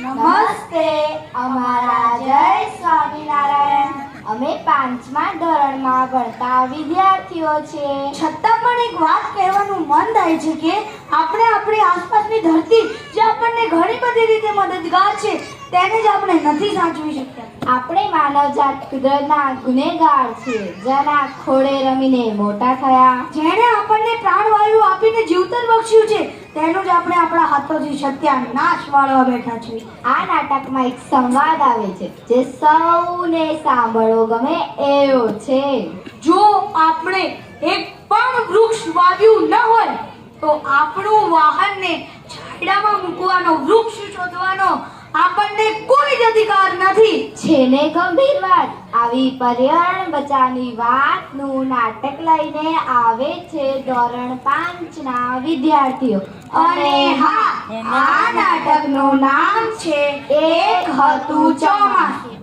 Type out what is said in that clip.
નમસ્તે, અમારા જય સ્વામિનારાયણ. અમે 5મા ધોરણમાં ભણતા વિદ્યાર્થીઓ છે. છતાં પણ એક વાત કહેવાનું મન થાય છે કે આપણે આપણી આસપાસની ધરતી જે આપણને ઘણી બધી રીતે મદદગાર છે તેને જ આપણે નથી સાચવી શક્યા. આપણે માનવજાત કુદરતના ગુનેગાર છીએ, જેના ખોળે રમીને મોટા થયા. જેણે આપણને પ્રાણવાયુ આપીને જીવતર બક્ષ્યું છે તેનું જ આપણે આપણા હાથોથી સત્યાનાશ વાળવા બેઠા છીએ. આ નાટકમાં એક સંવાદ આવે છે જે સૌને સાંભળવો ગમે એવો છે. જો આપણે એક પણ વૃક્ષ વાવ્યું ન હોય તો આપણું વાહનને છાંયડામાં મૂકવાનો, વૃક્ષ શોધવાનો આપણને કોઈ જ અધિકાર નથી. છે ને ગંભીર વાત. આવી પર્યાવરણ બચાવની વાતનું નાટક લઈને આવે છે ધોરણ 5ના વિદ્યાર્થીઓ. અને હા, આ નાટકનું નામ છે એક હતું ચોમાસું.